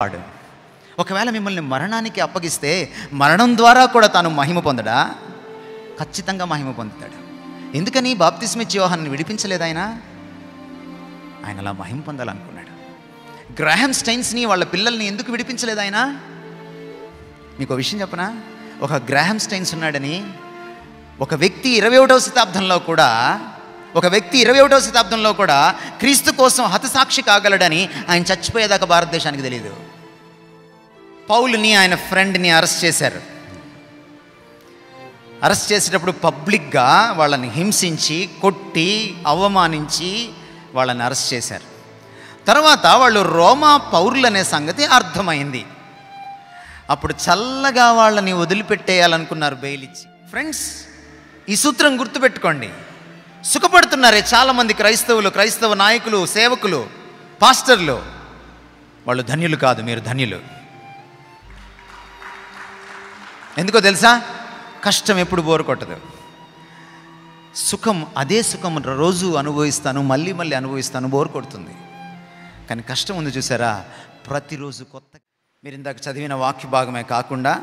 వాడు ఒకవేళ మిమ్మల్ని మరణానికి అప్పగిస్తే మరణం ద్వారా కూడా తాను మహిమ పొందడా? ఖచ్చితంగా మహిమ పొందుతాడు. ఎందుకని బాప్తిస్మిచ్చి యోహాన్ని విడిపించలేదు ఆయన అలా మహిమ పొందాలనుకున్నాడు. గ్రాహం స్టైన్స్ని వాళ్ళ పిల్లల్ని ఎందుకు విడిపించలేదు ఆయన? మీకు ఒక విషయం చెప్పనా? ఒక గ్రాహం స్టైన్స్ ఉన్నాడని ఒక వ్యక్తి 21వ శతాబ్దంలో కూడా క్రీస్తు కోసం హతసాక్షి కాగలడని ఆయన చచ్చిపోయేదాకా భారతదేశానికి తెలియదు. పౌలుని ఆయన ఫ్రెండ్ని అరెస్ట్ చేశారు. అరెస్ట్ చేసేటప్పుడు పబ్లిక్గా వాళ్ళని హింసించి కొట్టి అవమానించి వాళ్ళని అరెస్ట్ చేశారు. తర్వాత వాళ్ళు రోమా పౌరులనే సంగతి అర్థమైంది. అప్పుడు చల్లగా వాళ్ళని వదిలిపెట్టేయాలనుకున్నారు బెయిల్ ఇచ్చి. ఫ్రెండ్స్, ఈ సూత్రం గుర్తుపెట్టుకోండి. సుఖపడుతున్నారే చాలామంది క్రైస్తవ నాయకులు, సేవకులు, పాస్టర్లు. వాళ్ళు ధన్యులు కాదు, మీరు ధన్యులు. ఎందుకో తెలుసా? కష్టం ఎప్పుడు బోరు కొట్టదు. అదే సుఖం రోజు అనుభవిస్తాను, మళ్ళీ అనుభవిస్తాను, బోరు కొడుతుంది. కానీ కష్టం ఉంది చూసారా, ప్రతిరోజు కొత్త. మీరు ఇందాక చదివిన వాక్య భాగమే కాకుండా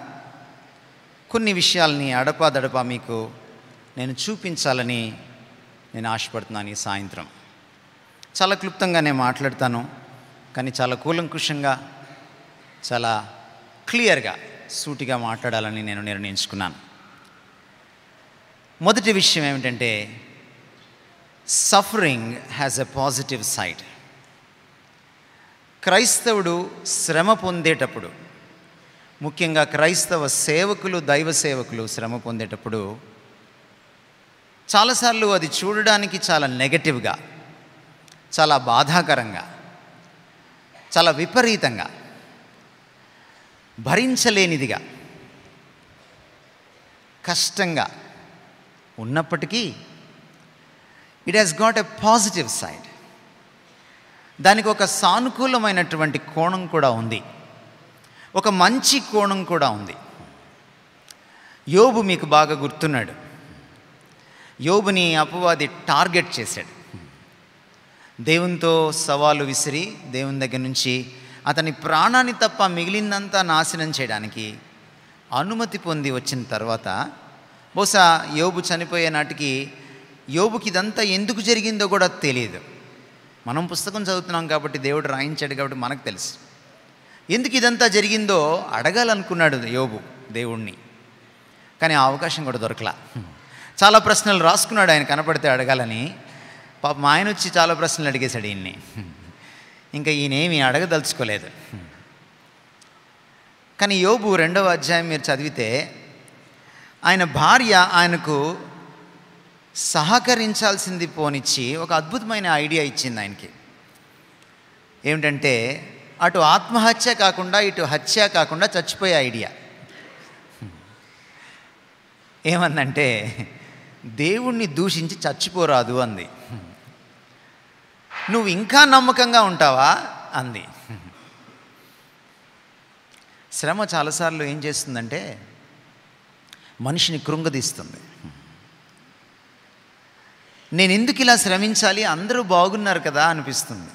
కొన్ని విషయాల్ని అడపాదడపా మీకు నేను చూపించాలని నేను ఆశపడుతున్నాను. ఈ సాయంత్రం చాలా క్లుప్తంగానే మాట్లాడతాను, కానీ చాలా కూలంకుషంగా, చాలా క్లియర్గా, సూటిగా మాట్లాడాలని నేను నిర్ణయించుకున్నాను. మొదటి విషయం ఏమిటంటే, suffering has a positive side. క్రైస్తవుడు శ్రమ పొందేటప్పుడు, ముఖ్యంగా క్రైస్తవ సేవకులు, దైవ సేవకులు శ్రమ పొందేటప్పుడు చాలాసార్లు అది చూడడానికి చాలా నెగటివ్గా, చాలా బాధాకరంగా, చాలా విపరీతంగా, భరించలేనిదిగా, కష్టంగా ఉన్నప్పటికీ it has got a positive side. దానికి ఒక సానుకూలమైనటువంటి కోణం కూడా ఉంది, ఒక మంచి కోణం కూడా ఉంది. యోబు మీకు బాగా గుర్తున్నాడు. యోబుని అపవాది టార్గెట్ చేశాడు. దేవునితో సవాలు విసిరి దేవుని దగ్గర నుంచి అతని ప్రాణాన్ని తప్ప మిగిలిందంతా నాశనం చేయడానికి అనుమతి పొంది వచ్చిన తర్వాత, బహుశా యోబు చనిపోయే నాటికి యోబుకి ఇదంతా ఎందుకు జరిగిందో కూడా తెలియదు. మనం పుస్తకం చదువుతున్నాం కాబట్టి, దేవుడు రాయించాడు కాబట్టి మనకు తెలుసు. ఎందుకు ఇదంతా జరిగిందో అడగాలనుకున్నాడు యోబు దేవుణ్ణి, కానీ ఆ అవకాశం కూడా దొరకలా. చాలా ప్రశ్నలు రాసుకున్నాడు ఆయన కనపడితే అడగాలని. పాపం ఆయన వచ్చి చాలా ప్రశ్నలు అడిగేశాడు ఈయన్ని. ఇంకా ఈయనేమి అడగదలుచుకోలేదు. కానీ యోబు 2వ అధ్యాయం మీరు చదివితే, ఆయన భార్య ఆయనకు సహకరించాల్సింది పోనిచ్చి ఒక అద్భుతమైన ఐడియా ఇచ్చింది ఆయనకి. ఏమిటంటే, అటు ఆత్మహత్య కాకుండా ఇటు హత్య కాకుండా చచ్చిపోయే ఐడియా. ఏమందంటే, దేవుణ్ణి దూషించి చచ్చిపోరాదు అంది. నువ్వు ఇంకా నమ్మకంగా ఉంటావా అంది. శ్రమ చాలాసార్లు ఏం చేస్తుందంటే మనిషిని కృంగదీస్తుంది. నేను ఎందుకు ఇలా శ్రమించాలి, అందరూ బాగున్నారు కదా అనిపిస్తుంది.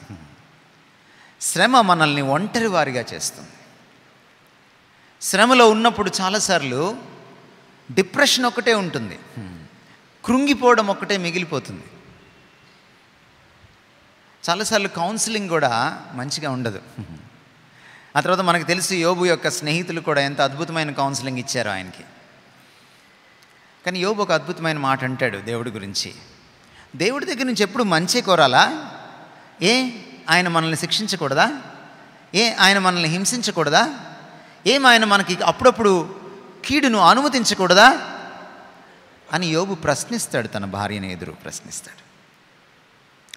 శ్రమ మనల్ని ఒంటరి వారిగా చేస్తుంది. శ్రమలో ఉన్నప్పుడు చాలాసార్లు డిప్రెషన్ ఒకటే ఉంటుంది, కృంగిపోవడం ఒక్కటే మిగిలిపోతుంది. చాలాసార్లు కౌన్సిలింగ్ కూడా మంచిగా ఉండదు. ఆ తర్వాత మనకు తెలుసు యోబు యొక్క స్నేహితులు కూడా ఎంత అద్భుతమైన కౌన్సిలింగ్ ఇచ్చారో ఆయనకి. కానీ యోబు ఒక అద్భుతమైన మాట అంటాడు దేవుడి గురించి. దేవుడి దగ్గర నుంచి ఎప్పుడు మంచి కోరాలా? ఆయన మనల్ని శిక్షించకూడదా? ఆయన మనల్ని హింసించకూడదా? ఆయన మనకి అప్పుడప్పుడు కీడును అనుమతించకూడదా అని యోబు ప్రశ్నిస్తాడు. తన భార్యని ఎదురు ప్రశ్నిస్తాడు.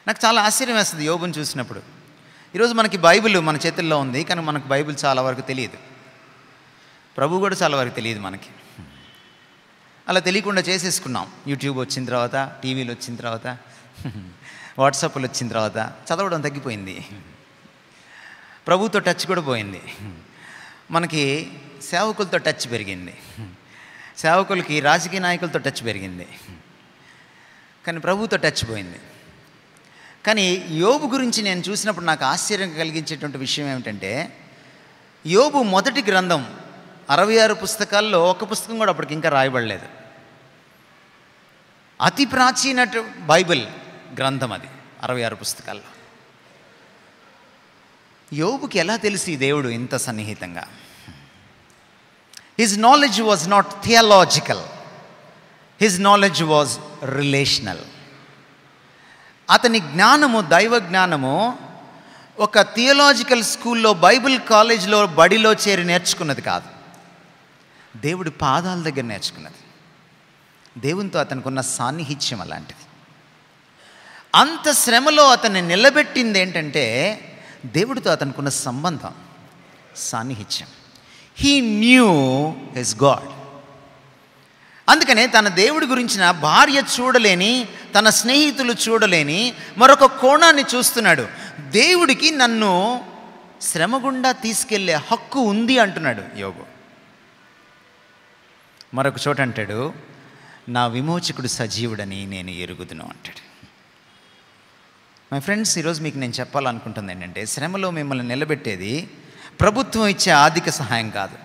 నాకు చాలా ఆశ్చర్యం వేస్తుంది యోబుని చూసినప్పుడు. ఈరోజు మనకి బైబిల్ మన చేతుల్లో ఉంది, కానీ మనకు బైబిల్ చాలా వరకు తెలియదు. ప్రభు కూడా చాలా వరకు తెలియదు మనకి. అలా తెలియకుండా చేసేసుకున్నాం. యూట్యూబ్ వచ్చిన తర్వాత, టీవీలు వచ్చిన తర్వాత, వాట్సాప్లు వచ్చిన తర్వాత చదవడం తగ్గిపోయింది. ప్రభుతో టచ్ కూడా పోయింది. మనకి సేవకులతో టచ్ పెరిగింది, సేవకులకి రాజకీయ నాయకులతో టచ్ పెరిగింది, కానీ ప్రభుతో టచ్ పోయింది. కానీ యోబు గురించి నేను చూసినప్పుడు నాకు ఆశ్చర్యం కలిగించేటువంటి విషయం ఏమిటంటే, యోబు మొదటి గ్రంథం 66 పుస్తకాల్లో ఒక పుస్తకం కూడా అప్పటికి ఇంకా రాయబడలేదు. అతి ప్రాచీన బైబిల్ గ్రంథం అది, 66 పుస్తకాల్లో. యోబుకి ఎలా తెలిసి దేవుడు ఇంత సన్నిహితంగా? His knowledge was not theological, his knowledge was relational. అతని జ్ఞానము, దైవ జ్ఞానము ఒక థియలాజికల్ స్కూల్లో, బైబిల్ కాలేజ్లో, బడిలో చేరి నేర్చుకున్నది కాదు. దేవుడి పాదాల దగ్గర నేర్చుకున్నది. దేవునితో అతనికి ఉన్న సాన్నిహిత్యం అలాంటిది. అంత శ్రమలో అతన్ని నిలబెట్టింది ఏంటంటే దేవుడితో అతనికి ఉన్న సంబంధం, సాన్నిహిత్యం. He knew his God. అందుకనే తన దేవుడి గురించిన భార్య చూడలేని, తన స్నేహితులు చూడలేని మరొక కోణాన్ని చూస్తున్నాడు. దేవుడికి నన్ను శ్రమ గుండా తీసుకెళ్లే హక్కు ఉంది అంటున్నాడు యోబు. మరొక చోట అంటాడు, నా విమోచకుడు సజీవుడని నేను ఎరుగుదును అంటాడు. మై ఫ్రెండ్స్, ఈరోజు మీకు నేను చెప్పాలనుకుంటుంది ఏంటంటే, శ్రమలో మిమ్మల్ని నిలబెట్టేది ప్రభుత్వం ఇచ్చే ఆర్థిక సహాయం కాదు.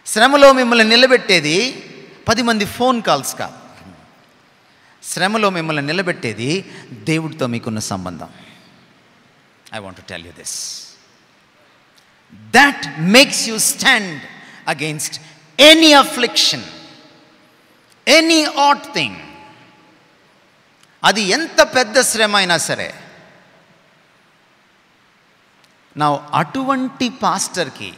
శ్రమలో మిమ్మల్ని నిలబెట్టేది 10 మంది ఫోన్ కాల్స్ కాదు. శ్రమలో మిమ్మల్ని నిలబెట్టేది దేవుడితో మీకున్న సంబంధం. I want to tell you this. That makes you stand against any affliction, any odd thing. అది ఎంత పెద్ద శ్రమ అయినా సరే. నా అటువంటి పాస్టర్కి,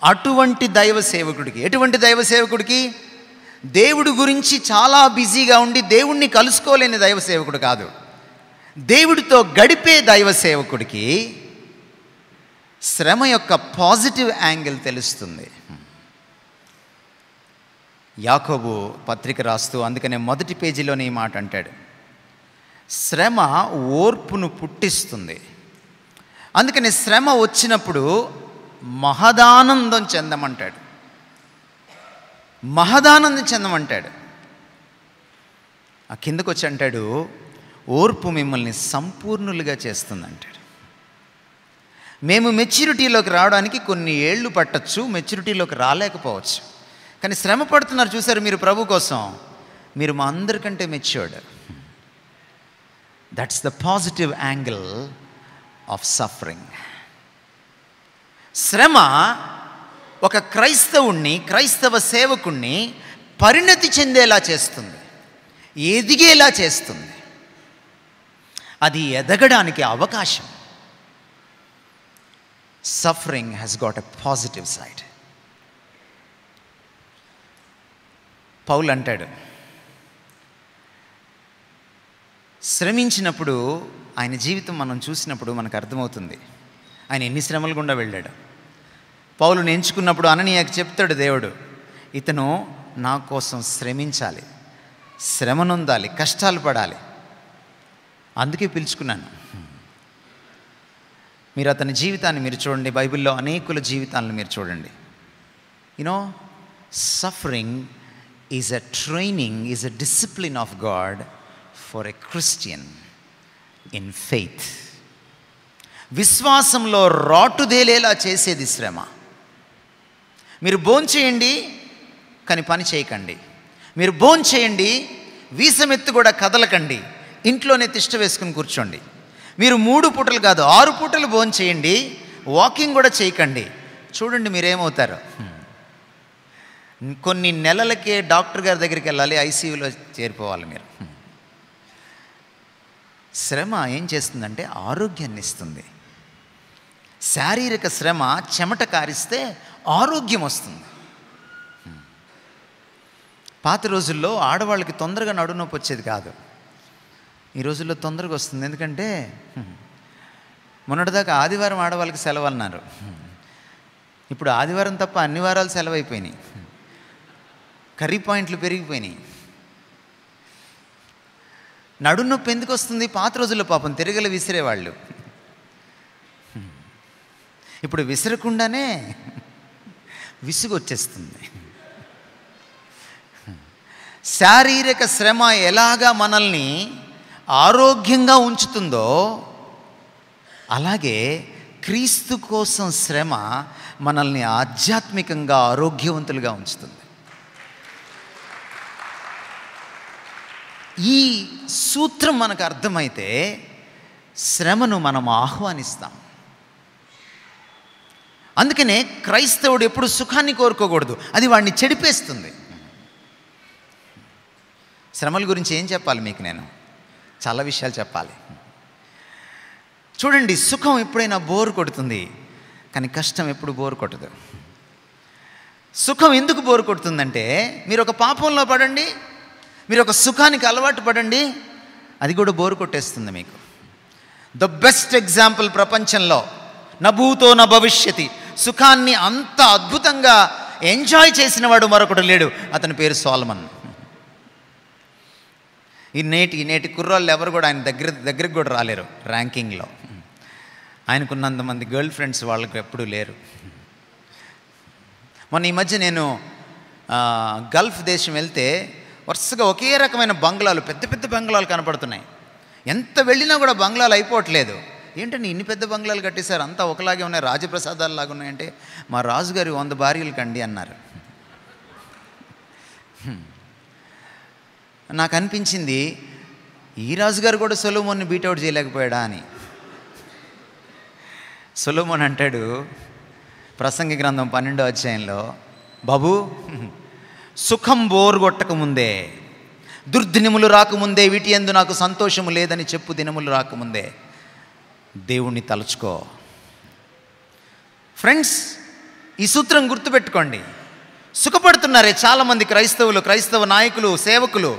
అటువంటి దైవ సేవకుడికి, ఎటువంటి దైవ సేవకుడికి? దేవుడి గురించి చాలా బిజీగా ఉండి దేవుణ్ణి కలుసుకోలేని దైవ సేవకుడు కాదు, దేవుడితో గడిపే దైవ సేవకుడికి శ్రమ యొక్క పాజిటివ్ యాంగిల్ తెలుస్తుంది. యాకోబు పత్రిక రాస్తూ అందుకనే మొదటి పేజీలోనే ఈ మాట అంటాడు, శ్రమ ఓర్పును పుట్టిస్తుంది. అందుకని శ్రమ వచ్చినప్పుడు మహదానందం చెందమంటాడు, మహదానందం చెందమంటాడు. ఆ కిందకు వచ్చి అంటాడు, ఓర్పు మిమ్మల్ని సంపూర్ణులుగా చేస్తుంది అంటాడు. మేము మెచ్యూరిటీలోకి రావడానికి కొన్ని ఏళ్ళు పట్టచ్చు, మెచ్యూరిటీలోకి రాలేకపోవచ్చు. కానీ శ్రమ పడుతున్నారు చూసారు మీరు ప్రభు కోసం, మీరు మా అందరికంటే matured. That's the positive angle of suffering. శ్రమ ఒక క్రైస్తవుణ్ణి, క్రైస్తవ సేవకుణ్ణి పరిణతి చెందేలా చేస్తుంది, ఎదిగేలా చేస్తుంది. అది ఎదగడానికి అవకాశం. Suffering has got a positive side. పౌలు అంటాడు, శ్రమించినప్పుడు ఆయన జీవితం మనం చూసినప్పుడు మనకు అర్థమవుతుంది ఆయన ఎన్ని శ్రమలు గుండా వెళ్ళాడు. పౌలుని ఎంచుకున్నప్పుడు అననీయకు చెప్తాడు దేవుడు, ఇతను నా కోసం శ్రమించాలి, శ్రమనొందాలి, కష్టాలు పడాలి, అందుకే పిలుచుకున్నాను. మీరు అతని జీవితాన్ని మీరు చూడండి, బైబిల్లో అనేకుల జీవితాలను మీరు చూడండి. You know, suffering is a training, is a discipline of God for a Christian in faith. విశ్వాసంలో రాటుదేలేలా చేసేది శ్రమ. మీరు భోంచేయండి కానీ పని చేయకండి, మీరు భోంచేయండి వీసమెత్తు కూడా కదలకండి, ఇంట్లోనే తిష్ట వేసుకుని కూర్చోండి. మీరు 3 పూటలు కాదు 6 పూటలు భోంచేయండి, వాకింగ్ కూడా చేయకండి. చూడండి మీరేమవుతారు. కొన్ని నెలలకే డాక్టర్ గారి దగ్గరికి వెళ్ళాలి, ఐసీయూలో చేరిపోవాలి మీరు. శ్రమ ఏం చేస్తుందంటే ఆరోగ్యాన్ని ఇస్తుంది. శారీరక శ్రమ చెమట కారిస్తే ఆరోగ్యం వస్తుంది. పాత రోజుల్లో ఆడవాళ్ళకి తొందరగా నడునొప్పి వచ్చేది కాదు, ఈ రోజుల్లో తొందరగా వస్తుంది. ఎందుకంటే మొన్నటిదాకా ఆదివారం ఆడవాళ్ళకి సెలవు అన్నారు, ఇప్పుడు ఆదివారం తప్ప అన్ని వారాలు సెలవు అయిపోయినాయి. కర్రీ పాయింట్లు పెరిగిపోయినాయి. నడునొప్పి ఎందుకు వస్తుంది? పాత రోజుల్లో పాపం తిరగలు విసిరేవాళ్ళు, ఇప్పుడు విసరకుండానే విసుగు వచ్చేస్తుంది. శారీరక శ్రమ ఎలాగా మనల్ని ఆరోగ్యంగా ఉంచుతుందో అలాగే క్రీస్తు కోసం శ్రమ మనల్ని ఆధ్యాత్మికంగా ఆరోగ్యవంతులుగా ఉంచుతుంది. ఈ సూత్రం మనకు అర్థమైతే శ్రమను మనం ఆహ్వానిస్తాం. అందుకనే క్రైస్తవుడు ఎప్పుడు సుఖాన్ని కోరుకోకూడదు, అది వాడిని చెడిపేస్తుంది. శ్రమల గురించి ఏం చెప్పాలి మీకు? నేను చాలా విషయాలు చెప్పాలి. చూడండి, సుఖం ఎప్పుడైనా బోరు కొడుతుంది, కానీ కష్టం ఎప్పుడు బోరు కొట్టదు. సుఖం ఎందుకు బోరు కొడుతుందంటే, మీరు ఒక పాపంలో పడండి, మీరు ఒక సుఖానికి అలవాటు పడండి, అది కూడా బోరు కొట్టేస్తుంది మీకు. ద బెస్ట్ ఎగ్జాంపుల్ ప్రపంచంలో నభూతో న భవిష్యతి, సుఖాన్ని అంత అద్భుతంగా ఎంజాయ్ చేసిన వాడు మరొకడు లేడు. అతని పేరు సోలమన్. ఈ నేటి కుర్రాళ్ళు ఎవరు కూడా ఆయన దగ్గరికి కూడా రాలేరు ర్యాంకింగ్లో. ఆయనకున్నంతమంది గర్ల్ ఫ్రెండ్స్ వాళ్ళకు ఎప్పుడూ లేరు. మొన్న ఈ మధ్య నేను గల్ఫ్ దేశం వెళ్తే వరుసగా ఒకే రకమైన బంగ్లాలు, పెద్ద పెద్ద బంగ్లాలు కనపడుతున్నాయి. ఎంత వెళ్ళినా కూడా బంగ్లాలు అయిపోవట్లేదు. ఏంటంటే ఇన్ని పెద్ద బంగ్లాలు కట్టేశారు, అంతా ఒకలాగే ఉన్నాయి, రాజప్రసాదాలు లాగా ఉన్నాయంటే మా రాజుగారి 100 భార్యలు కండి అన్నారు. నాకు అనిపించింది, ఈ రాజుగారు కూడా సొలొమోన్ని బీటౌట్ చేయలేకపోయాడా అని. సొలొమోన్ అంటాడు ప్రసంగి గ్రంథం 12వ అధ్యాయంలో, బాబు సుఖం బోరు కొట్టకముందే, దుర్దినములు రాకముందే, వీటి యందు నాకు సంతోషము లేదని చెప్పు దినములు రాకముందే దేవుణ్ణి తలుచుకో. ఫ్రెండ్స్, ఈ సూత్రం గుర్తుపెట్టుకోండి. సుఖపడుతున్నారే చాలామంది క్రైస్తవులు, క్రైస్తవ నాయకులు, సేవకులు,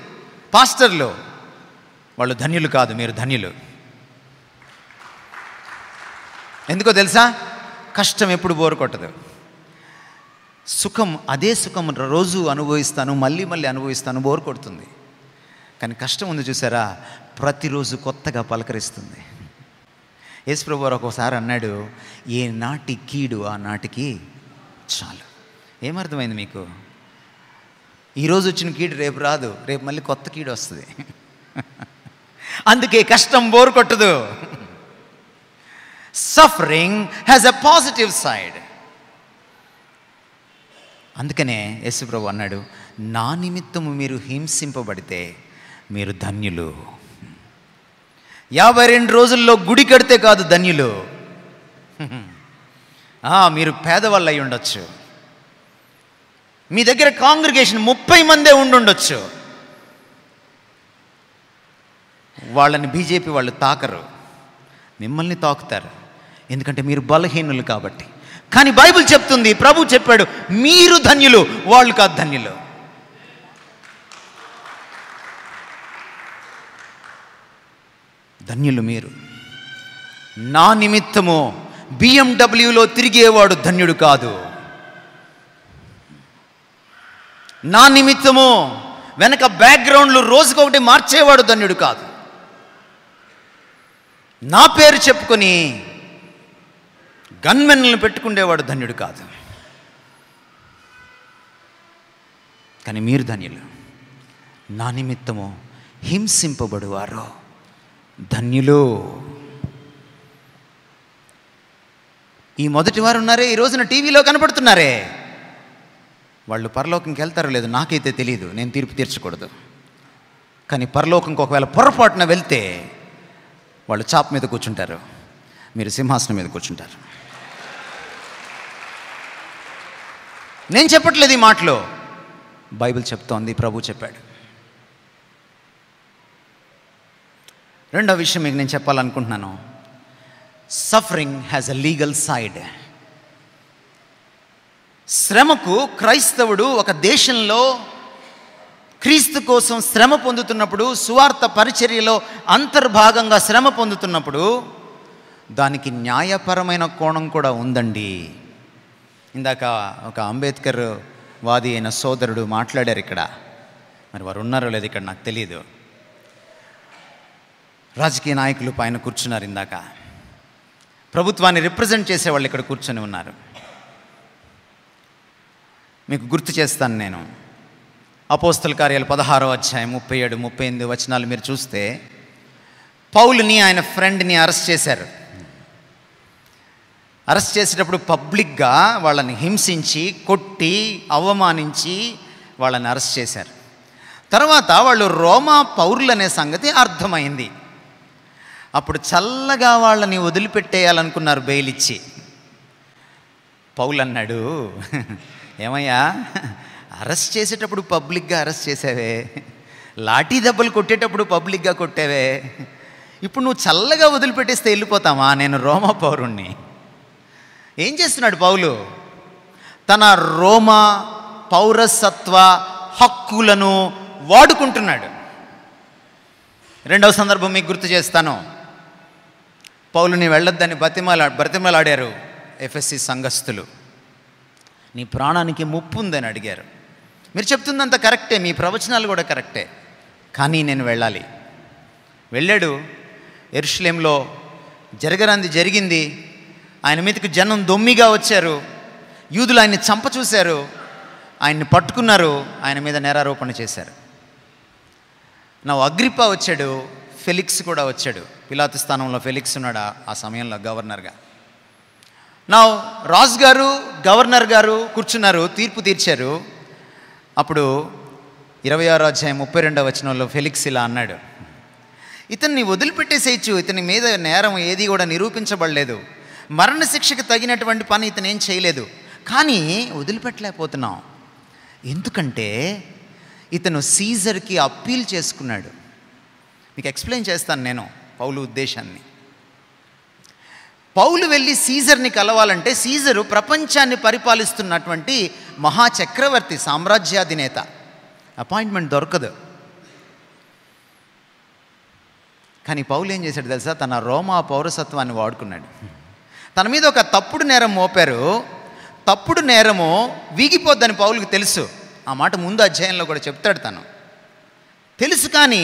పాస్టర్లు, వాళ్ళు ధన్యులు కాదు, మీరు ధన్యులు. ఎందుకో తెలుసా? కష్టం ఎప్పుడు బోరు కొట్టదు. సుఖం, అదే సుఖం రోజు అనుభవిస్తాను, మళ్ళీ మళ్ళీ అనుభవిస్తాను, బోరు కొడుతుంది. కానీ కష్టం ఉంది చూసారా, ప్రతిరోజు కొత్తగా పలకరిస్తుంది. యేసుప్రభు వారు ఒకసారి అన్నాడు, ఏ నాటి కీడు ఆ నాటికి చాలు. ఏమర్థమైంది మీకు? ఈరోజు వచ్చిన కీడు రేపు రాదు, రేపు మళ్ళీ కొత్త కీడు వస్తుంది. అందుకే కష్టం బోరు కొట్టదు. Suffering has a positive side. అందుకనే యేసుప్రభు అన్నాడు, నా నిమిత్తము మీరు హింసింపబడితే మీరు ధన్యులు. 52 రోజుల్లో గుడి కడితే కాదు ధన్యులు, మీరు పేదవాళ్ళు అయి ఉండొచ్చు, మీ దగ్గర కాంగ్రిగేషన్ 30 మందే ఉండుండొచ్చు, వాళ్ళని బీజేపీ వాళ్ళు తాకరు, మిమ్మల్ని తాకుతారు, ఎందుకంటే మీరు బలహీనులు కాబట్టి. కానీ బైబిల్ చెప్తుంది, ప్రభు చెప్పాడు, మీరు ధన్యులు, వాళ్ళు కాదు ధన్యులు. ధన్యులు మీరు. నా నిమిత్తము బిఎండబ్ల్యూలో తిరిగేవాడు ధన్యుడు కాదు. నా నిమిత్తము వెనక బ్యాక్గ్రౌండ్లు రోజుకొకటి మార్చేవాడు ధన్యుడు కాదు. నా పేరు చెప్పుకొని గన్మెన్లను పెట్టుకునేవాడు ధన్యుడు కాదు. కానీ మీరు ధన్యులు. నా నిమిత్తము హింసింపబడువారు ధన్యులు. ఈ మొదటి వారు ఉన్నారే, ఈ రోజున టీవీలో కనపడుతున్నారే, వాళ్ళు పరలోకంకి వెళ్తారో లేదో నాకైతే తెలియదు, నేను తీర్పు తీర్చకూడదు. కానీ పరలోకంకి ఒకవేళ పొరపాటున వెళ్తే వాళ్ళు చాప మీద కూర్చుంటారు, మీరు సింహాసనం మీద కూర్చుంటారు. నేను చెప్పట్లేదు ఈ మాటలో, బైబిల్ చెప్తోంది, ప్రభు చెప్పాడు. రెండో విషయం మీకు నేను చెప్పాలనుకుంటున్నాను, suffering has a legal side. శ్రమకు క్రైస్తవుడు ఒక దేశంలో క్రీస్తు కోసం శ్రమ పొందుతున్నప్పుడు, సువార్త పరిచర్యలో అంతర్భాగంగా శ్రమ పొందుతున్నప్పుడు దానికి న్యాయపరమైన కోణం కూడా ఉందండి. ఇందాక ఒక అంబేద్కర్ వాది అయిన సోదరుడు మాట్లాడారు ఇక్కడ, మరి వారు ఉన్నారో లేదు ఇక్కడ నాకు తెలియదు. రాజకీయ నాయకులు పైన కూర్చున్నారు, ఇందాక ప్రభుత్వాన్ని రిప్రజెంట్ చేసేవాళ్ళు ఇక్కడ కూర్చొని ఉన్నారు. మీకు గుర్తు చేస్తాను నేను, అపోస్తల కార్యాలు 16వ అధ్యాయం 37, 38 వచనాలు మీరు చూస్తే, పౌలుని ఆయన ఫ్రెండ్ని అరెస్ట్ చేశారు. అరెస్ట్ చేసేటప్పుడు పబ్లిక్గా వాళ్ళని హింసించి, కొట్టి, అవమానించి వాళ్ళని అరెస్ట్ చేశారు. తర్వాత వాళ్ళు రోమా పౌరులనే సంగతి అర్థమైంది. అప్పుడు చల్లగా వాళ్ళని వదిలిపెట్టేయాలనుకున్నారు బెయిల్ ఇచ్చి. పౌలు అన్నాడు, ఏమయ్యా, అరెస్ట్ చేసేటప్పుడు పబ్లిక్గా అరెస్ట్ చేసావే, లాఠీ దెబ్బలు కొట్టేటప్పుడు పబ్లిక్గా కొట్టావే, ఇప్పుడు నువ్వు చల్లగా వదిలిపెట్టేస్తే వెళ్ళిపోతామా? నేను రోమా పౌరుణ్ణి. ఏం చేస్తున్నాడు పౌలు? తన రోమా పౌరసత్వ హక్కులను వాడుకుంటున్నాడు. రెండవ సందర్భం మీకు గుర్తు చేస్తాను. పౌలుని వెళ్ళొద్దని బ్రతిమలాడారు ఎఫెసీ సంఘస్థులు. నీ ప్రాణానికి ముప్పు ఉందని అడిగారు. మీరు చెప్తుందంత కరెక్టే, మీ ప్రవచనాలు కూడా కరెక్టే, కానీ నేను వెళ్ళాలి. వెళ్ళాడు. యెరూషలేంలో జరగరాంది జరిగింది. ఆయన మీదకి జనం దొమ్మిగా వచ్చారు. యూదులు ఆయన్ని చంప చూశారు, ఆయన్ని పట్టుకున్నారు, ఆయన మీద నేరారోపణ చేశారు. నా అగ్రిప్ప వచ్చాడు, ఫెలిక్స్ కూడా వచ్చాడు. పిలాతు స్థానంలో ఫెలిక్స్ ఉన్నాడు ఆ సమయంలో గవర్నర్గా. నా రాజు గారు, గవర్నర్ గారు కూర్చున్నారు, తీర్పు తీర్చారు. అప్పుడు 26వ అధ్యాయం 32వ వచనంలో ఫెలిక్స్ ఇలా అన్నాడు, ఇతన్ని వదిలిపెట్టేసేయచ్చు, ఇతని మీద నేరం ఏది కూడా నిరూపించబడలేదు, మరణశిక్షకు తగినటువంటి పని ఇతను ఏం చేయలేదు, కానీ వదిలిపెట్టలేకపోతున్నాం. ఎందుకంటే ఇతను సీజర్కి అప్పీల్ చేసుకున్నాడు. మీకు ఎక్స్ప్లెయిన్ చేస్తాను నేను పౌలు ఉద్దేశాన్ని. పౌలు వెళ్ళి సీజర్ని కలవాలంటే, సీజరు ప్రపంచాన్ని పరిపాలిస్తున్నటువంటి మహాచక్రవర్తి, సామ్రాజ్యాధినేత. అపాయింట్మెంట్ దొరకదు. కానీ పౌలు ఏం చేశాడు తెలుసా? తన రోమా పౌరసత్వాన్ని వాడుకున్నాడు. తన మీద ఒక తప్పుడు నేరం మోపారు. తప్పుడు నేరము వీగిపోద్దని పౌలుకి తెలుసు. ఆ మాట ముందు అధ్యాయంలో కూడా చెప్తాడు. తను తెలుసు, కానీ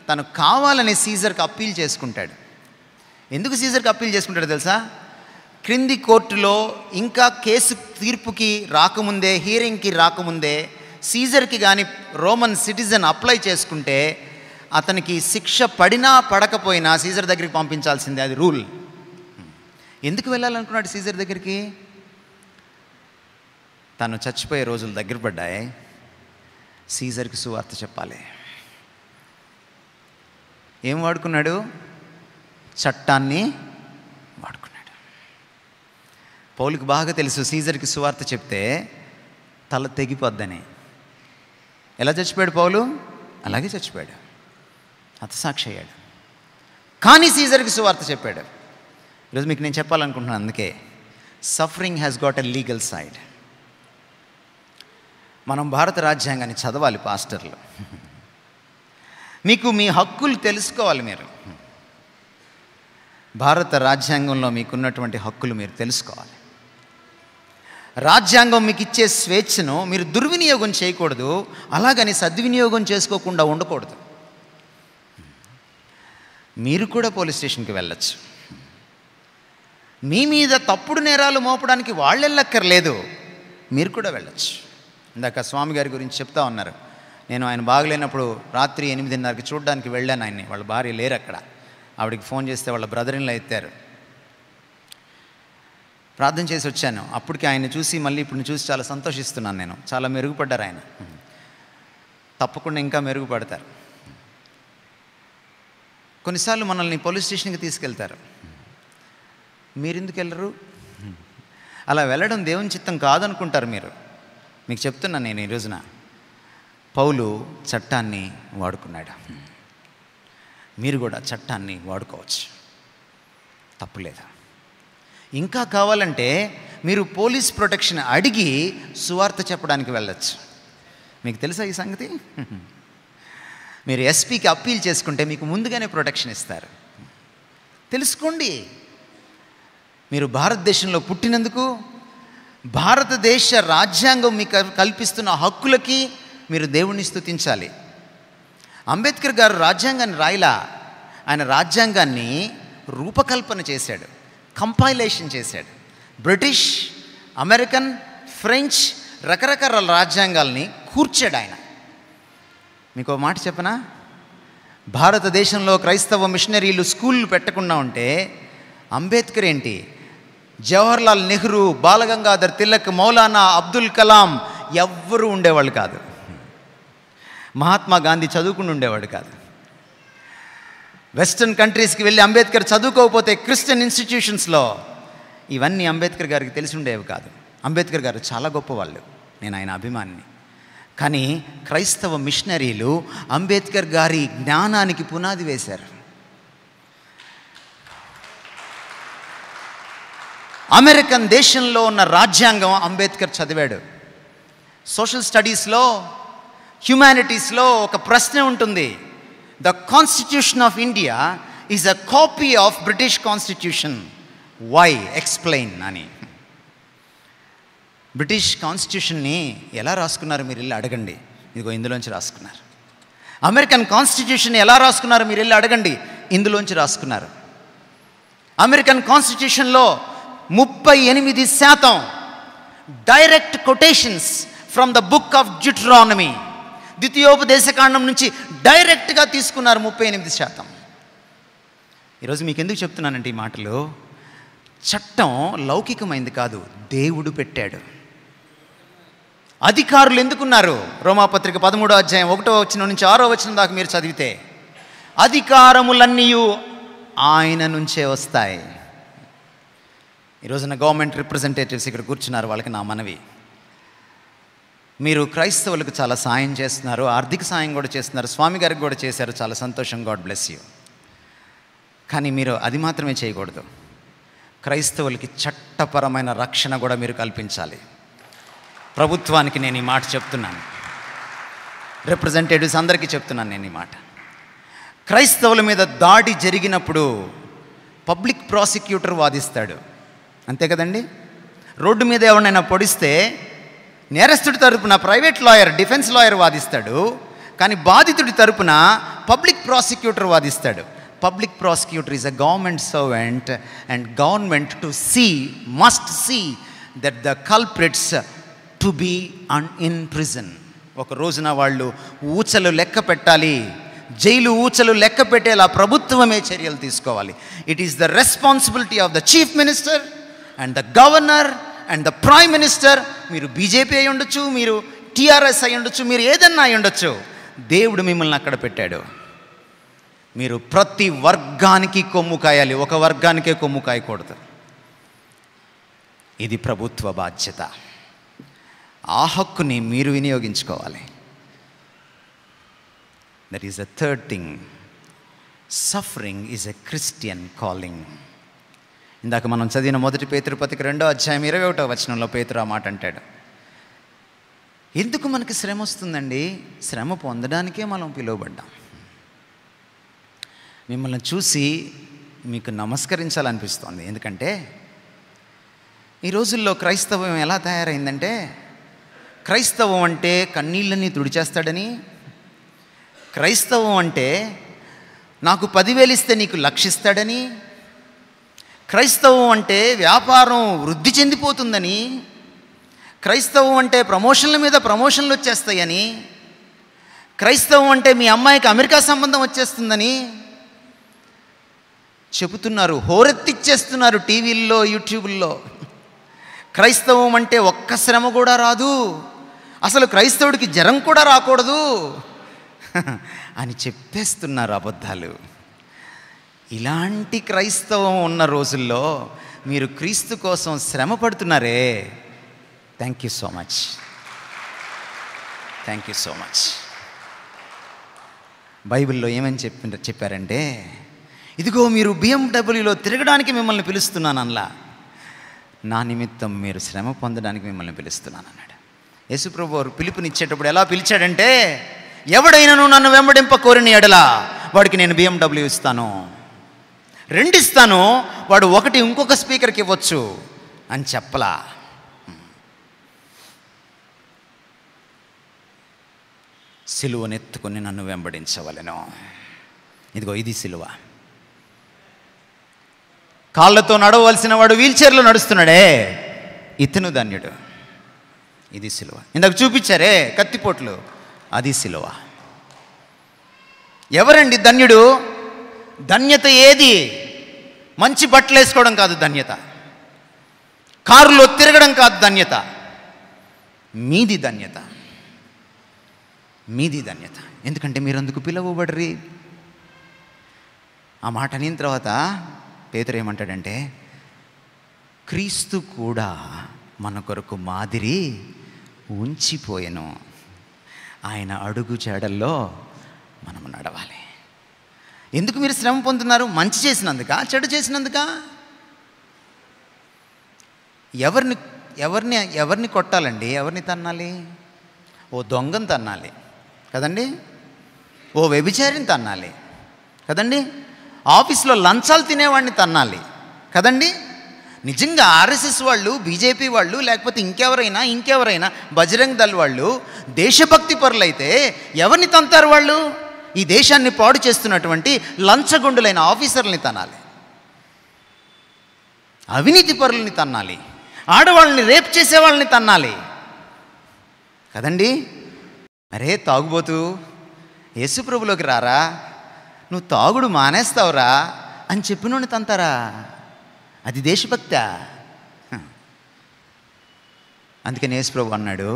తను కావాలని సీజర్కి అప్పీల్ చేసుకుంటాడు. ఎందుకు సీజర్కి అప్పీల్ చేసుకుంటాడు తెలుసా? క్రింది కోర్టులో ఇంకా కేసు తీర్పుకి రాకముందే, హియరింగ్కి రాకముందే సీజర్కి కానీ రోమన్ సిటిజన్ అప్లై చేసుకుంటే అతనికి శిక్ష పడినా పడకపోయినా సీజర్ దగ్గరికి పంపించాల్సిందే, అది రూల్. ఎందుకు వెళ్ళాలనుకున్నాడు సీజర్ దగ్గరికి? తను చచ్చిపోయే రోజులు దగ్గర పడ్డాయి, సీజర్కి సువార్త చెప్పాలి. ఏం వాడుకున్నాడు? చట్టాన్ని వాడుకున్నాడు. పౌలుకి బాగా తెలుసు సీజర్కి సువార్త చెప్తే తల తెగిపోద్దని. ఎలా చచ్చిపోయాడు పౌలు? అలాగే చచ్చిపోయాడు, హతసాక్షి అయ్యాడు. కానీ సీజర్కి సువార్త చెప్పాడు. ఈరోజు మీకు నేను చెప్పాలనుకుంటున్నాను, అందుకే suffering has got a legal side. మనం భారత రాజ్యాంగాన్ని చదవాలి పాస్టర్లు. మీకు మీ హక్కులు తెలుసుకోవాలి. మీరు భారత రాజ్యాంగంలో మీకున్నటువంటి హక్కులు మీరు తెలుసుకోవాలి. రాజ్యాంగం మీకు ఇచ్చే స్వేచ్ఛను మీరు దుర్వినియోగం చేయకూడదు, అలాగని సద్వినియోగం చేసుకోకుండా ఉండకూడదు. మీరు కూడా పోలీస్ స్టేషన్కి వెళ్ళచ్చు. మీ మీద తప్పుడు నేరాలు మోపడానికి వాళ్ళు వెళ్ళక్కర్లేదు, మీరు కూడా వెళ్ళచ్చు. ఇందాక స్వామి గారి గురించి చెప్తా ఉన్నారు. నేను ఆయన బాగలేనప్పుడు రాత్రి 8:30కి చూడడానికి వెళ్ళాను ఆయన్ని. వాళ్ళ భార్య లేరు అక్కడ. ఆవిడకి ఫోన్ చేస్తే వాళ్ళ బ్రదర్-ఇన్-లా ఎత్తారు. ప్రార్థన చేసి వచ్చాను. అప్పటికి ఆయన్ని చూసి మళ్ళీ ఇప్పుడు చూసి చాలా సంతోషిస్తున్నాను నేను. చాలా మెరుగుపడ్డారు ఆయన. తప్పకుండా ఇంకా మెరుగుపడతారు. కొన్నిసార్లు మనల్ని పోలీస్ స్టేషన్కి తీసుకెళ్తారు. మీరెందుకు వెళ్ళరు? అలా వెళ్ళడం దేవుని చిత్తం కాదనుకుంటారు మీరు. మీకు చెప్తున్నాను నేను ఈ రోజున, పౌలు చట్టాన్ని వాడుకున్నాడు. మీరు కూడా చట్టాన్ని వాడుకోవచ్చు, తప్పులేదు. ఇంకా కావాలంటే మీరు పోలీస్ ప్రొటెక్షన్ అడిగి సువార్త చెప్పడానికి వెళ్ళచ్చు. మీకు తెలుసా ఈ సంగతి? మీరు ఎస్పీకి అప్పీల్ చేసుకుంటే మీకు ముందుగానే ప్రొటెక్షన్ ఇస్తారు. తెలుసుకోండి. మీరు భారతదేశంలో పుట్టినందుకు, భారతదేశ రాజ్యాంగం మీకు కల్పిస్తున్న హక్కులకి మీరు దేవుణ్ణి స్తుతించాలి. అంబేద్కర్ గారు రాజ్యాంగాన్ని రాయలా, ఆయన రాజ్యాంగాన్ని రూపకల్పన చేశాడు, కంపైలేషన్ చేశాడు. బ్రిటిష్, అమెరికన్, ఫ్రెంచ్ రకరకాల రాజ్యాంగాల్ని కూర్చాడు ఆయన. మీకు ఒక మాట చెప్పనా? భారతదేశంలో క్రైస్తవ మిషనరీలు స్కూళ్ళు పెట్టకుండా ఉంటే అంబేద్కర్ ఏంటి జవహర్లాల్ నెహ్రూ, బాలగంగాధర్ తిలక్, మౌలానా అబ్దుల్ కలాం ఎవ్వరూ ఉండేవాళ్ళు కాదు. మహాత్మా గాంధీ చదువుకుని ఉండేవాడు కాదు. వెస్టర్న్ కంట్రీస్కి వెళ్ళి అంబేద్కర్ చదువుకోకపోతే క్రిస్టియన్ ఇన్స్టిట్యూషన్స్లో ఇవన్నీ అంబేద్కర్ గారికి తెలిసి ఉండేవి కాదు. అంబేద్కర్ గారు చాలా గొప్పవాళ్ళు, నేను ఆయన అభిమానిని. కానీ క్రైస్తవ మిషనరీలు అంబేద్కర్ గారి జ్ఞానానికి పునాది వేశారు. అమెరికన్ దేశంలో ఉన్న రాజ్యాంగం అంబేద్కర్ చదివాడు. సోషల్ స్టడీస్లో, హ్యుమానిటీస్లో ఒక ప్రశ్న ఉంటుంది, the constitution of India is a copy of British constitution, why explain అని. బ్రిటిష్ కాన్స్టిట్యూషన్ని ఎలా రాసుకున్నారు మీరు వెళ్ళి అడగండి, ఇదిగో ఇందులోంచి రాసుకున్నారు. అమెరికన్ కాన్స్టిట్యూషన్ ఎలా రాసుకున్నారు మీరు వెళ్ళి అడగండి, ఇందులోంచి రాసుకున్నారు. అమెరికన్ కాన్స్టిట్యూషన్లో 38% direct quotations from the book of Deuteronomy, ద్వితీయోపదేశకాండం నుంచి డైరెక్ట్గా తీసుకున్నారు 38%. ఈరోజు మీకు ఎందుకు చెప్తున్నానంటే ఈ మాటలు, చట్టం లౌకికమైంది కాదు, దేవుడు పెట్టాడు. అధికారులు ఎందుకున్నారు? రోమాపత్రిక 13వ అధ్యాయం 1వ వచనం నుంచి 6వ వచనం దాకా మీరు చదివితే అధికారములన్నీ ఆయన నుంచే వస్తాయి. ఈరోజున గవర్నమెంట్ రిప్రజెంటేటివ్స్ ఇక్కడ కూర్చున్నారు, వాళ్ళకి నా మనవి, మీరు క్రైస్తవులకు చాలా సాయం చేస్తున్నారు, ఆర్థిక సాయం కూడా చేస్తున్నారు, స్వామి గారికి కూడా చేశారు, చాలా సంతోషం, గాడ్ బ్లెస్ యూ. కానీ మీరు అది మాత్రమే చేయకూడదు, క్రైస్తవులకి చట్టపరమైన రక్షణ కూడా మీరు కల్పించాలి. ప్రభుత్వానికి నేను ఈ మాట చెప్తున్నాను, రిప్రజెంటేటివ్స్ అందరికీ చెప్తున్నాను నేను ఈ మాట. క్రైస్తవుల మీద దాడి జరిగినప్పుడు పబ్లిక్ ప్రాసిక్యూటర్ వాదిస్తాడు, అంతే కదండి. రోడ్డు మీద ఎవరినైనా పొడిస్తే నేరస్తుడి తరపున ప్రైవేట్ లాయర్, డిఫెన్స్ లాయర్ వాదిస్తాడు, కానీ బాధితుడి తరపున పబ్లిక్ ప్రాసిక్యూటర్ వాదిస్తాడు. Public prosecutor is a government servant and government must see that the culprits to be in prison. ఒక రోజున వాళ్ళు ఊచలు లెక్క పెట్టాలి, జైలు ఊచలు లెక్క పెట్టేలా ప్రభుత్వమే చర్యలు తీసుకోవాలి. It is the responsibility of the chief minister and the governor and the prime minister. మీరు బీజేపీ అయి ఉండొచ్చు, మీరు టీఆర్ఎస్ అయి ఉండొచ్చు, మీరు ఏదన్నా అయి ఉండొచ్చు, దేవుడు మిమ్మల్ని అక్కడ పెట్టాడు. మీరు ప్రతి వర్గానికి కొమ్ము కాయాలి, ఒక వర్గానికే కొమ్ము కాయకూడదు. ఇది ప్రభుత్వ బాధ్యత. ఆ హక్కుని మీరు వినియోగించుకోవాలి. That is the third thing, suffering is a Christian calling. ఇందాక మనం చదివిన 1 పేతురు పత్రిక 2వ అధ్యాయం 21వ వచనంలో పేతురు ఆ మాట అంటాడు. ఎందుకు మనకి శ్రమ వస్తుందండి? శ్రమ పొందడానికే మనం పిలువబడ్డాం. మిమ్మల్ని చూసి మీకు నమస్కరించాలనిపిస్తోంది. ఎందుకంటే ఈ రోజుల్లో క్రైస్తవం ఎలా తయారైందంటే, క్రైస్తవం అంటే కన్నీళ్ళని తుడిచేస్తాడని, క్రైస్తవం అంటే నాకు 10,000 ఇస్తే నీకు 1,00,000 ఇస్తాడని, క్రైస్తవం అంటే వ్యాపారం వృద్ధి చెందిపోతుందని, క్రైస్తవం అంటే ప్రమోషన్ల మీద ప్రమోషన్లు వచ్చేస్తాయని, క్రైస్తవం అంటే మీ అమ్మాయికి అమెరికా సంబంధం వచ్చేస్తుందని చెబుతున్నారు, హోరెత్తిచ్చేస్తున్నారు టీవీల్లో, యూట్యూబ్లో. క్రైస్తవం అంటే ఒక్క శ్రమ కూడా రాదు, అసలు క్రైస్తవుడికి జ్వరం కూడా రాకూడదు అని చెప్పేస్తున్నారు అబద్ధాలు. ఇలాంటి క్రైస్తవం ఉన్న రోజుల్లో మీరు క్రీస్తు కోసం శ్రమ పడుతున్నారే, thank you so much, thank you so much. బైబిల్లో ఏమని చెప్పారంటే, ఇదిగో మీరు BMW తిరగడానికి మిమ్మల్ని పిలుస్తున్నాను అనలా, నా నిమిత్తం మీరు శ్రమ పొందడానికి మిమ్మల్ని పిలుస్తున్నాను అన్నాడు. యేసుప్రభు వారు పిలుపునిచ్చేటప్పుడు ఎలా పిలిచాడంటే, ఎవడైనాను నన్ను వెంబడింప కోరిన ఎడల వాడికి నేను BMW ఇస్తాను, 2 ఇస్తాను, వాడు 1 ఇంకొక స్పీకర్కి ఇవ్వచ్చు అని చెప్పలా. సిలువనెత్తుకొని నన్ను వెంబడించవలెను. ఇదిగో ఇది సిలువ. కాళ్ళతో నడవలసిన వాడు వీల్చైర్లో నడుస్తున్నాడే, ఇతను ధన్యుడు. ఇది సిలువ. ఇందాక చూపించారే కత్తిపోట్లు, అది సిలువ. ఎవరండి ధన్యుడు? ధన్యత ఏది? మంచి బట్టలు వేసుకోవడం కాదు ధన్యత. కారులో తిరగడం కాదు ధన్యత, మీది ధన్యత, మీది ధన్యత. ఎందుకంటే మీరు అందుకు పిలువబడరి. ఆ మాట అయిన తర్వాత పేతురు ఏమంటాడంటే, క్రీస్తు కూడా మన కొరకు మాదిరి ఉంచిపోయెను, ఆయన అడుగు జాడల్లో మనము నడవాలి. ఎందుకు మీరు శ్రమ పొందుతున్నారు? మంచి చేసినందుక, చెడు చేసినందుక? ఎవరిని ఎవరిని ఎవరిని కొట్టాలండి? ఎవరిని తన్నాలి? ఓ దొంగను తన్నాలి కదండి, ఓ వ్యభిచారిని తన్నాలి కదండి, ఆఫీస్లో లంచాలు తినేవాడిని తన్నాలి కదండి. నిజంగా ఆర్ఎస్ఎస్ వాళ్ళు, బీజేపీ వాళ్ళు, లేకపోతే ఇంకెవరైనా బజరంగ్ దళ్ వాళ్ళు దేశభక్తి పరులైతే ఎవరిని తంతారు వాళ్ళు? ఈ దేశాన్ని పాడు చేస్తున్నటువంటి లంచగొండులైన ఆఫీసర్లని తనాలి, అవినీతి పరులని తన్నాలి, ఆడవాళ్ళని రేప్ చేసే వాళ్ళని తన్నాలి కదండి. అరే తాగుబోతూ, యేసుప్రభులోకి రారా, నువ్వు తాగుడు మానేస్తావురా అని చెప్పినోడిని తంతారా? అది దేశభక్త? అందుకని యేసుప్రభు అన్నాడు,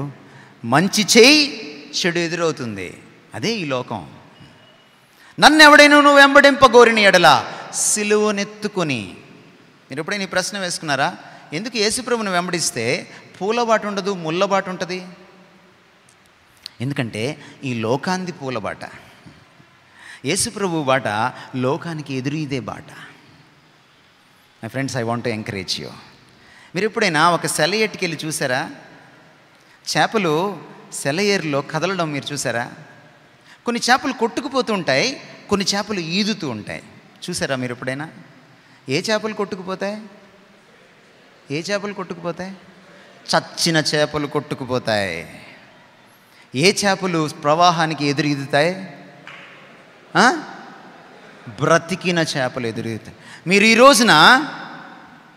మంచి చేయి చెడు ఎదురవుతుంది. అదే ఈ లోకం. నన్ను ఎవడైనా నువ్వు వెంబడింపగోరిన ఎడల సిలువనెత్తుకొని. మీరు ఎప్పుడైనా ఈ ప్రశ్న వేసుకున్నారా? ఎందుకు యేసుప్రభుని వెంబడిస్తే పూలబాట ఉండదు, ముళ్ళబాట ఉంటుంది? ఎందుకంటే ఈ లోకాంది పూలబాట, యేసుప్రభు బాట లోకానికి ఎదురీదే బాట. My friends, I want to encourage you. మీరు ఎప్పుడైనా ఒక సెలయేటికి వెళ్ళి చూసారా? చేపలు సెలయేరులో కదలడం మీరు చూసారా? కొన్ని చేపలు కొట్టుకుపోతూ ఉంటాయి, కొన్ని చేపలు ఈదుతూ ఉంటాయి. చూసారా మీరు ఎప్పుడైనా? ఏ చేపలు కొట్టుకుపోతాయి? ఏ చేపలు కొట్టుకుపోతాయి? చచ్చిన చేపలు కొట్టుకుపోతాయి. ఏ చేపలు ప్రవాహానికి ఎదురీదుతాయి? బ్రతికిన చేపలు ఎదురీదుతాయి. మీరు ఈ రోజున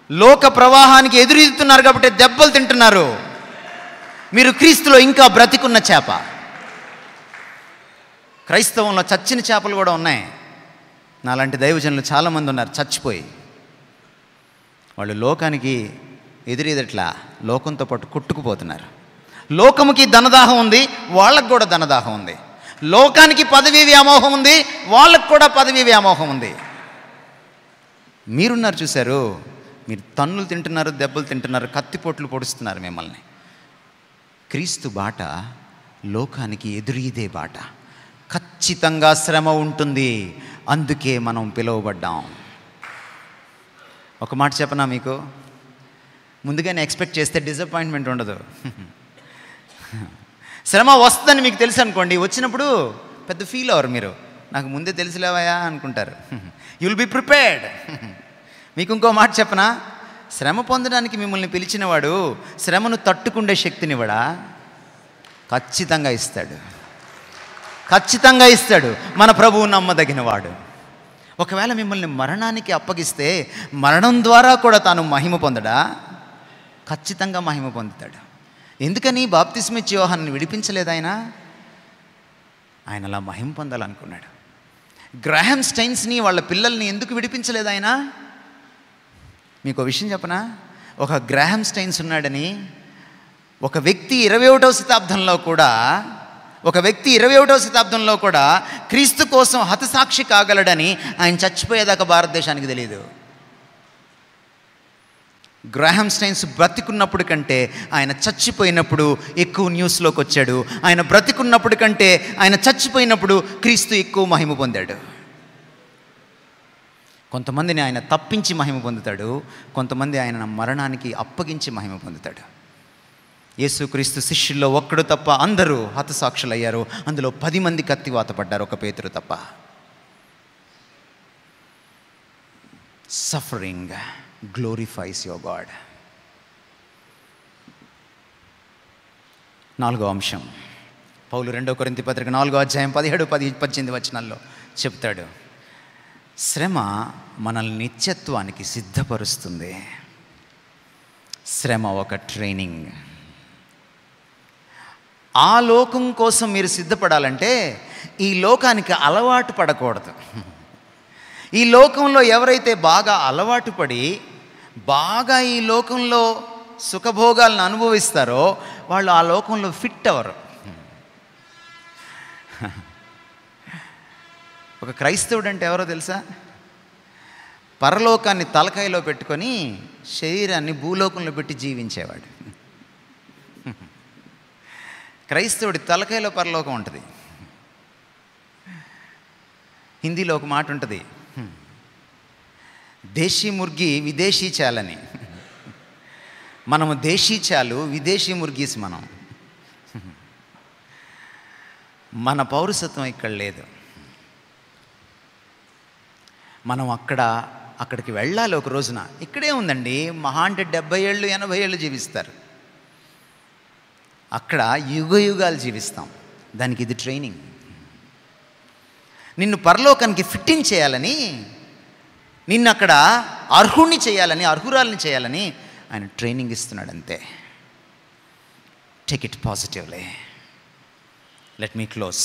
లోక ప్రవాహానికి ఎదురీదుతున్నారు కాబట్టి దెబ్బలు తింటున్నారు. మీరు క్రీస్తులో ఇంకా బ్రతికున్న చేప. క్రైస్తవంలో చచ్చిన చేపలు కూడా ఉన్నాయి. నాలాంటి దైవజనులు చాలామంది ఉన్నారు చచ్చిపోయి. వాళ్ళు లోకానికి ఎదురీదట్లా లోకంతో పాటు కొట్టుకుపోతున్నారు. లోకముకి ధనదాహం ఉంది, వాళ్ళకు కూడా ధనదాహం ఉంది. లోకానికి పదవీ వ్యామోహం ఉంది, వాళ్ళకు కూడా పదవీ వ్యామోహం ఉంది. మీరున్నారు చూశారు, మీరు తన్నులు తింటున్నారు, దెబ్బలు తింటున్నారు, కత్తిపోట్లు పొడుస్తున్నారు మిమ్మల్ని. క్రీస్తు బాట లోకానికి ఎదురీదే బాట. ఖచ్చితంగా శ్రమ ఉంటుంది, అందుకే మనం పిలువబడ్డాం. ఒక మాట చెప్పనా మీకు? ముందుగానే ఎక్స్పెక్ట్ చేస్తే డిసప్పాయింట్మెంట్ ఉండదు. శ్రమ వస్తుందని మీకు తెలుసు అనుకోండి, వచ్చినప్పుడు పెద్ద ఫీల్ అవ్వరు. మీరు నాకు ముందే తెలుసులేవయా అనుకుంటారు. You will be prepared. మీకు ఇంకో మాట చెప్పనా? శ్రమ పొందడానికి మిమ్మల్ని పిలిచినవాడు శ్రమను తట్టుకుండే శక్తినివ్వడా? ఖచ్చితంగా ఇస్తాడు, ఖచ్చితంగా ఇస్తాడు. మన ప్రభువు నమ్మదగినవాడు. ఒకవేళ మిమ్మల్ని మరణానికి అప్పగిస్తే మరణం ద్వారా కూడా తాను మహిమ పొందడా? ఖచ్చితంగా మహిమ పొందుతాడు. ఎందుకని బాప్తిస్మిచ్చి యోహాన్ని విడిపించలేదు ఆయన? ఆయన అలా మహిమ పొందాలనుకున్నాడు. గ్రాహం స్టైన్స్ని వాళ్ళ పిల్లల్ని ఎందుకు విడిపించలేదు ఆయన? మీకు విషయం చెప్పనా? ఒక గ్రాహం స్టైన్స్ ఉన్నాడని ఒక వ్యక్తి 21వ శతాబ్దంలో కూడా క్రీస్తు కోసం హతసాక్షి కాగలడని ఆయన చచ్చిపోయేదాకా భారతదేశానికి తెలియదు. గ్రాహం స్టైన్స్ బ్రతికున్నప్పుడు కంటే ఆయన చచ్చిపోయినప్పుడు ఎక్కువ న్యూస్లోకి వచ్చాడు. ఆయన బ్రతికున్నప్పుడు కంటే ఆయన చచ్చిపోయినప్పుడు క్రీస్తు ఎక్కువ మహిమ పొందాడు. కొంతమందిని ఆయన తప్పించి మహిమ పొందుతాడు, కొంతమంది ఆయన మరణానికి అప్పగించి మహిమ పొందుతాడు. యేసుక్రీస్తు శిష్యుల్లో ఒక్కడు తప్ప అందరూ హతసాక్షులయ్యారు. అందులో 10 మంది కత్తివాత పడ్డారు, ఒక పేతురు తప్ప. Suffering glorifies your God. 4వ అంశం, పౌలు 2 కొరింథీ పత్రిక 4వ అధ్యాయం 17, 18 వచనాల్లో చెప్తాడు, శ్రమ మనల్ని నిత్యత్వానికి సిద్ధపరుస్తుంది. శ్రమ ఒక ట్రైనింగ్. ఆ లోకం కోసం మీరు సిద్ధపడాలంటే ఈ లోకానికి అలవాటు పడకూడదు. ఈ లోకంలో ఎవరైతే బాగా అలవాటు పడి బాగా ఈ లోకంలో సుఖభోగాలను అనుభవిస్తారో వాళ్ళు ఆ లోకంలో ఫిట్ అవ్వరు. ఒక క్రైస్తవుడు అంటే ఎవరో తెలుసా? పరలోకాన్ని తలకాయలో పెట్టుకొని శరీరాన్ని భూలోకంలో పెట్టి జీవించేవాడు. క్రైస్తవుడి తలకాయలో పరలోకం ఉంటుంది. హిందీలో ఒక మాట ఉంటుంది, దేశీ ముర్గి విదేశీ చాలని. మనము దేశీ చాలు, విదేశీ ముర్గీస్ మనం. మన పౌరసత్వం ఇక్కడ లేదు. మనం అక్కడికి వెళ్ళాలి ఒక రోజున. ఇక్కడే ఉందండి, మహా అంటే 70 ఏళ్ళు 80 ఏళ్ళు జీవిస్తారు. అక్కడ యుగ యుగాలు జీవిస్తాం. దానికి ఇది ట్రైనింగ్. నిన్ను పరలోకానికి ఫిట్టింగ్ చేయాలని, నిన్ను అక్కడ అర్హుణ్ణి చేయాలని, అర్హురాలని చేయాలని ఆయన ట్రైనింగ్ ఇస్తున్నాడు అంతే. Take it positively. Let me close.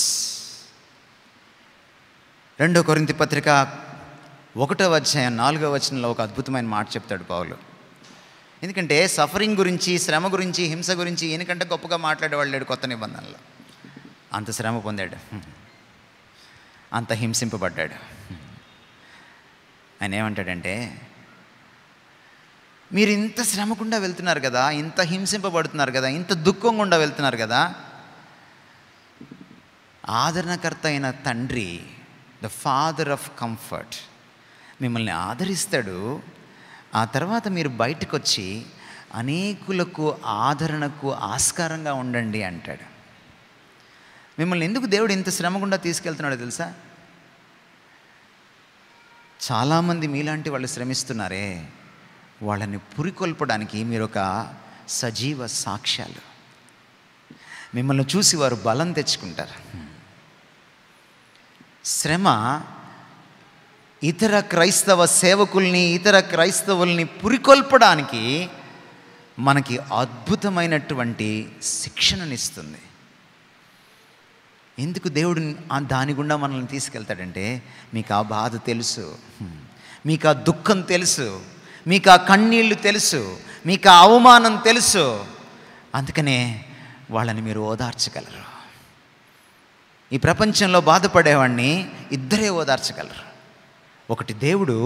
2 కొరింథీ పత్రిక 1వ అధ్యాయం 4వ వచనంలో ఒక అద్భుతమైన మాట చెప్తాడు పౌలు. ఎందుకంటే సఫరింగ్ గురించి, శ్రమ గురించి, హింస గురించి ఈయనకంటే గొప్పగా మాట్లాడేవాళ్ళు లేడు కొత్త నిబంధనలో. అంత శ్రమ పొందాడు, అంత హింసింపబడ్డాడు. ఆయన ఏమంటాడంటే, మీరు ఇంత శ్రమ గుండా వెళ్తున్నారు కదా, ఇంత హింసింపబడుతున్నారు కదా, ఇంత దుఃఖం గుండా వెళ్తున్నారు కదా, ఆదరణకర్త అయిన తండ్రి, ద ఫాదర్ ఆఫ్ కంఫర్ట్, మిమ్మల్ని ఆదరిస్తాడు. ఆ తర్వాత మీరు బయటకు వచ్చి అనేకులకు ఆదరణకు ఆస్కారంగా ఉండండి అంటాడు. మిమ్మల్ని ఎందుకు దేవుడు ఇంత శ్రమ గుండా తీసుకెళ్తున్నాడో తెలుసా? చాలామంది మీలాంటి వాళ్ళు శ్రమిస్తున్నారే, వాళ్ళని పురికొల్పడానికి మీరు ఒక సజీవ సాక్ష్యాలు. మిమ్మల్ని చూసి వారు బలం తెచ్చుకుంటారు. శ్రమ ఇతర క్రైస్తవ సేవకుల్ని, ఇతర క్రైస్తవుల్ని పురికొల్పడానికి మనకి అద్భుతమైనటువంటి శిక్షణనిస్తుంది. ఎందుకు దేవుడు దాని గుండా మనల్ని తీసుకెళ్తాడంటే, మీకు ఆ బాధ తెలుసు, మీకు ఆ దుఃఖం తెలుసు, మీకు ఆ కన్నీళ్ళు తెలుసు, మీకు ఆ అవమానం తెలుసు. అందుకనే వాళ్ళని మీరు ఓదార్చగలరు. ఈ ప్రపంచంలో బాధపడేవాడిని ఇద్దరే ఓదార్చగలరు. ఒకటి దేవుడు,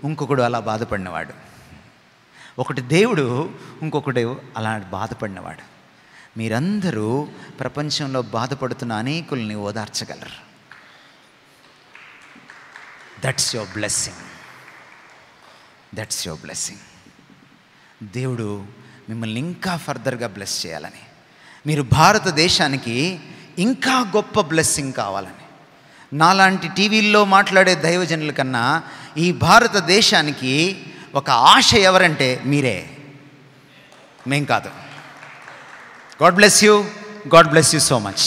ఇంకొకడు అలా బాధపడినవాడు. ఒకటి దేవుడు, ఇంకొకడు అలా బాధపడినవాడు. మీరందరూ ప్రపంచంలో బాధపడుతున్న అనేకుల్ని ఓదార్చగలరు. That's your blessing. That's your blessing. దేవుడు మిమ్మల్ని ఇంకా ఫర్దర్గా బ్లెస్ చేయాలని, మీరు భారతదేశానికి ఇంకా గొప్ప బ్లెస్సింగ్ కావాలని, నాలాంటి టీవీల్లో మాట్లాడే దైవజనుల కన్నా ఈ భారతదేశానికి ఒక ఆశ ఎవరంటే మీరే, మేం కాదు. God bless you. God bless you so much.